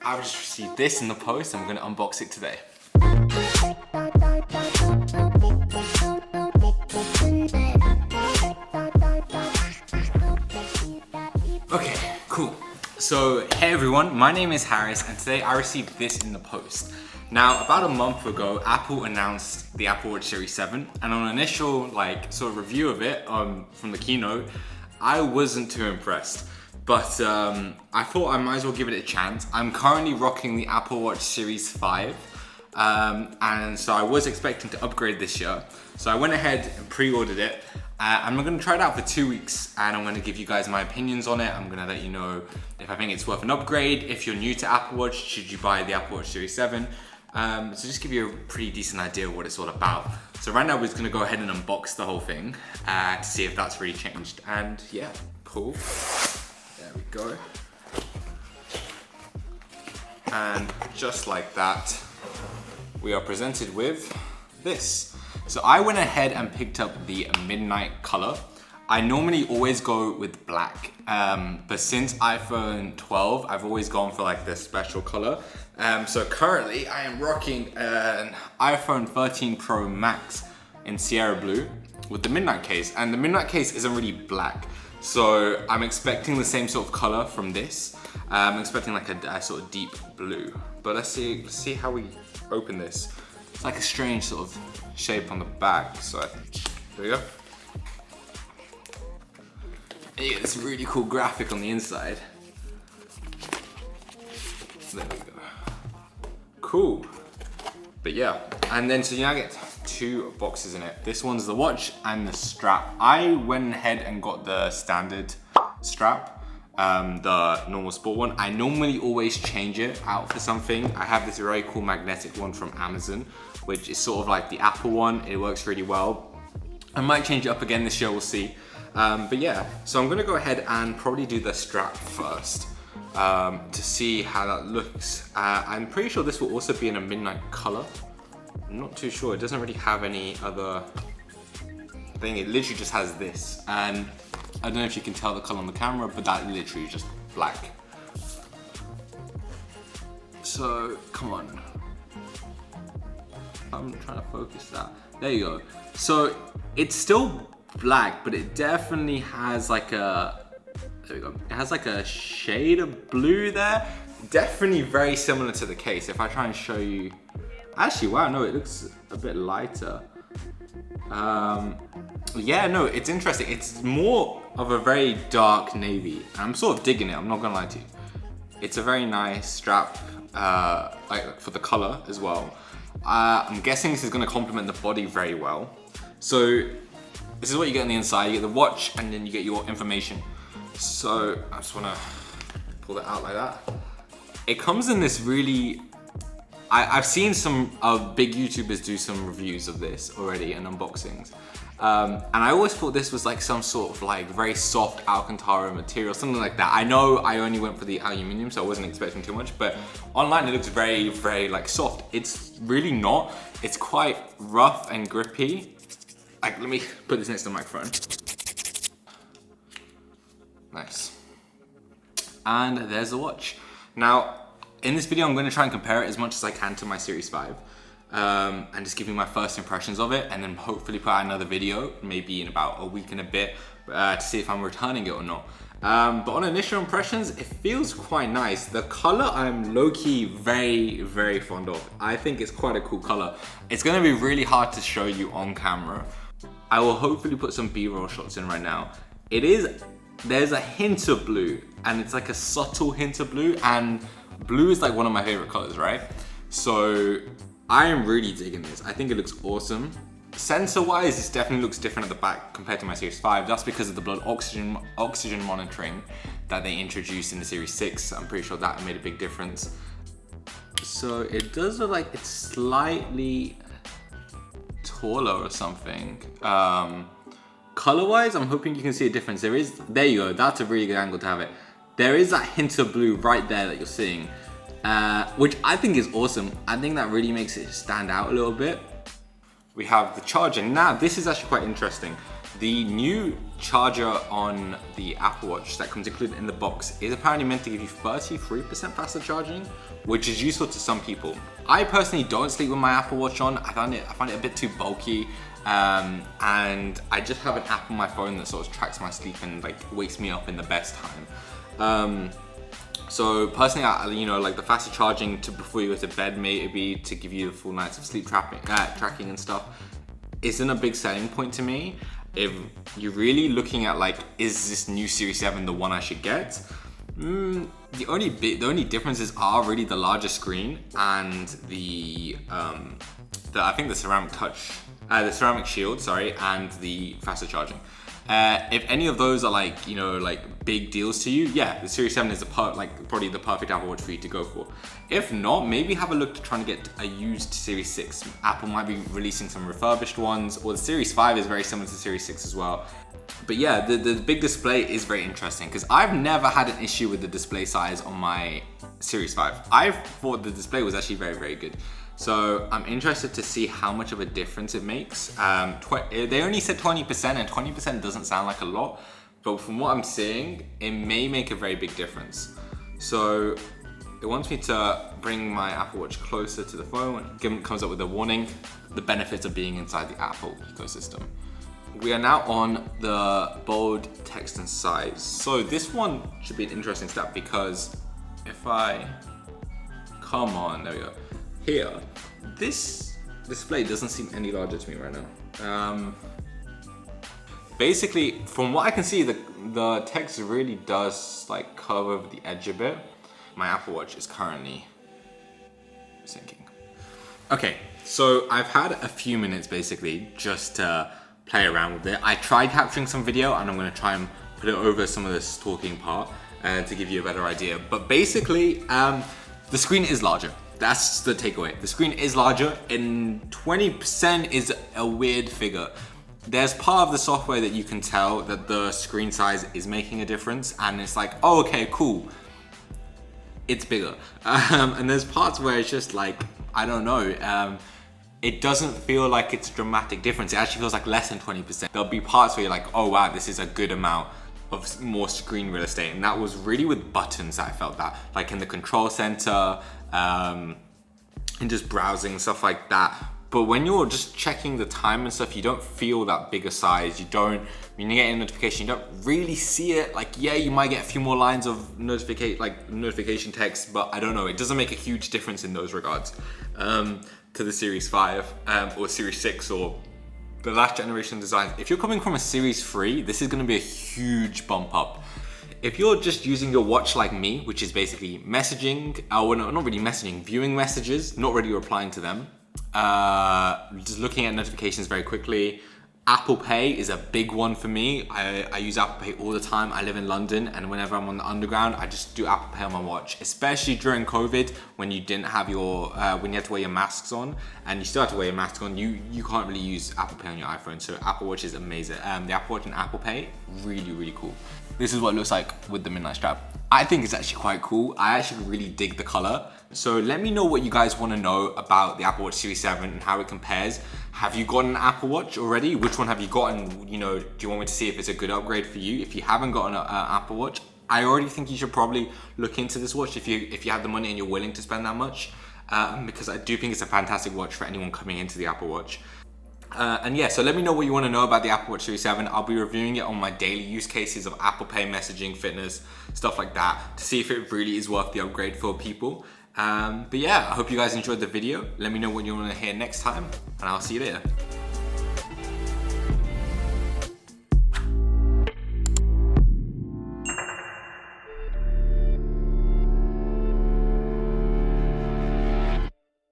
I've just received this in the post and I'm going to unbox it today. Okay, cool. So, hey everyone, my name is Harris and today I received this in the post. Now, about a month ago, Apple announced the Apple Watch Series 7, and on initial sort of review of it from the keynote, I wasn't too impressed. But I thought I might as well give it a chance. I'm currently rocking the Apple Watch Series 5, and so I was expecting to upgrade this year. So I went ahead and pre-ordered it. I'm going to try it out for 2 weeks, and I'm going to give you guys my opinions on it. I'm going to let you know if I think it's worth an upgrade. If you're new to Apple Watch, should you buy the Apple Watch Series 7? So just give you a pretty decent idea of what it's all about. So right now we're just going to go ahead and unbox the whole thing to see if that's really changed. And yeah, cool. There we go. And just like that, we are presented with this. So I went ahead and picked up the midnight color. I normally always go with black, but since iPhone 12, I've always gone for like the special color. So currently I am rocking an iPhone 13 Pro Max in Sierra Blue with the midnight case, and the midnight case isn't really black. So I'm expecting the same sort of color from this. I'm expecting like a sort of deep blue, but let's see how we open this. It's like a strange sort of shape on the back. So there we go. You get this really cool graphic on the inside. There we go. Cool. But yeah, and then so you now get 2 boxes in it. This one's the watch and the strap. I went ahead and got the standard strap, the normal sport one. I normally always change it out for something. I have this very cool magnetic one from Amazon, which is sort of like the Apple one. It works really well. I might change it up again this year, we'll see. But yeah, so I'm gonna go ahead and probably do the strap first to see how that looks. I'm pretty sure this will also be in a midnight color. I'm not too sure, it doesn't really have any other thing. It literally just has this. And I don't know if you can tell the color on the camera, but that literally is just black. So, come on. I'm trying to focus that. There you go. So, it's still black, but it definitely has like a, there we go. It has like a shade of blue there. Definitely very similar to the case. If I try and show you, actually, wow, no, it looks a bit lighter. Yeah, no, it's interesting. It's more of a very dark navy. I'm sort of digging it, I'm not gonna lie to you. It's a very nice strap, like for the color as well. I'm guessing this is gonna complement the body very well. So this is what you get on the inside. You get the watch and then you get your information. So I just wanna pull that out like that. It comes in this really, I've seen some big YouTubers do some reviews of this already and unboxings. And I always thought this was like some sort of like very soft Alcantara material, something like that. I know I only went for the aluminium, so I wasn't expecting too much, but online it looks very, very like soft. It's really not. It's quite rough and grippy. Like, let me put this next to the microphone. Nice. And there's the watch. Now, in this video, I'm going to try and compare it as much as I can to my Series 5. And just give you my first impressions of it, and then hopefully put out another video, maybe in about a week and a bit, to see if I'm returning it or not. But on initial impressions, it feels quite nice. The color I'm low-key very, very fond of. I think it's quite a cool color. It's going to be really hard to show you on camera. I will hopefully put some B-roll shots in right now. There's a hint of blue, and it's like a subtle hint of blue, and blue is like one of my favorite colors, right? So I am really digging this. I think it looks awesome. Sensor-wise, this definitely looks different at the back compared to my Series 5. That's because of the blood oxygen monitoring that they introduced in the Series 6. I'm pretty sure that made a big difference. So it does look like it's slightly taller or something. Color-wise, I'm hoping you can see a difference. There you go, that's a really good angle to have it. There is that hint of blue right there that you're seeing, which I think is awesome. I think that really makes it stand out a little bit. We have the charger. Now, this is actually quite interesting. The new charger on the Apple Watch that comes included in the box is apparently meant to give you 33% faster charging, which is useful to some people. I personally don't sleep with my Apple Watch on. I find it a bit too bulky, and I just have an app on my phone that sort of tracks my sleep and like wakes me up in the best time. So personally, like the faster charging before you go to bed, maybe to give you the full nights of sleep tracking and stuff, isn't a big selling point to me. If you're really looking at like, is this new Series 7 the one I should get? The only differences are really the larger screen and I think the ceramic shield, and the faster charging. If any of those are like big deals to you, yeah, the Series 7 is probably the perfect Apple Watch for you to go for. If not, maybe have a look to try and get a used Series 6. Apple might be releasing some refurbished ones, or the Series 5 is very similar to Series 6 as well. But yeah, the big display is very interesting because I've never had an issue with the display size on my Series 5. I thought the display was actually very, very good. So I'm interested to see how much of a difference it makes. They only said 20%, and 20% doesn't sound like a lot, but from what I'm seeing, it may make a very big difference. So it wants me to bring my Apple Watch closer to the phone. It comes up with a warning, the benefits of being inside the Apple ecosystem. We are now on the bold text and size. So this one should be an interesting step because if come on, there we go. Here, this display doesn't seem any larger to me right now. Basically, from what I can see, the text really does like curve over the edge a bit. My Apple Watch is currently sinking. Okay, so I've had a few minutes basically just to play around with it. I tried capturing some video and I'm gonna try and put it over some of this talking part to give you a better idea. But basically, the screen is larger. That's the takeaway. The screen is larger, and 20% is a weird figure. There's part of the software that you can tell that the screen size is making a difference, and it's like, oh, okay, cool. It's bigger. And there's parts where it's just like, I don't know. It doesn't feel like it's a dramatic difference. It actually feels like less than 20%. There'll be parts where you're like, oh wow, this is a good amount of more screen real estate. And that was really with buttons that I felt that. Like in the control center, and just browsing, stuff like that. But when you're just checking the time and stuff, you don't feel that bigger size. When you get a notification, you don't really see it. Like, yeah, you might get a few more lines of notification text, but I don't know. It doesn't make a huge difference in those regards to the Series 5 or Series 6 or the last generation designs. If you're coming from a Series 3, this is gonna be a huge bump up. If you're just using your watch like me, which is basically messaging, or no, not really messaging, viewing messages, not really replying to them, just looking at notifications very quickly. Apple Pay is a big one for me. I use Apple Pay all the time. I live in London, and whenever I'm on the underground, I just do Apple Pay on my watch, especially during COVID when you didn't have when you had to wear your masks on, and you still have to wear your mask on, you can't really use Apple Pay on your iPhone. So Apple Watch is amazing. The Apple Watch and Apple Pay, really, really cool. This is what it looks like with the midnight strap. I think it's actually quite cool. I actually really dig the color. So let me know what you guys want to know about the Apple Watch Series 7 and how it compares. Have you gotten an Apple Watch already? Which one have you gotten? Do you want me to see if it's a good upgrade for you? If you haven't gotten an Apple Watch, I already think you should probably look into this watch if you have the money and you're willing to spend that much, because I do think it's a fantastic watch for anyone coming into the Apple Watch. And yeah, so let me know what you want to know about the Apple Watch Series 7. I'll be reviewing it on my daily use cases of Apple Pay, messaging, fitness, stuff like that, to see if it really is worth the upgrade for people. But yeah, I hope you guys enjoyed the video. Let me know what you want to hear next time, and I'll see you later.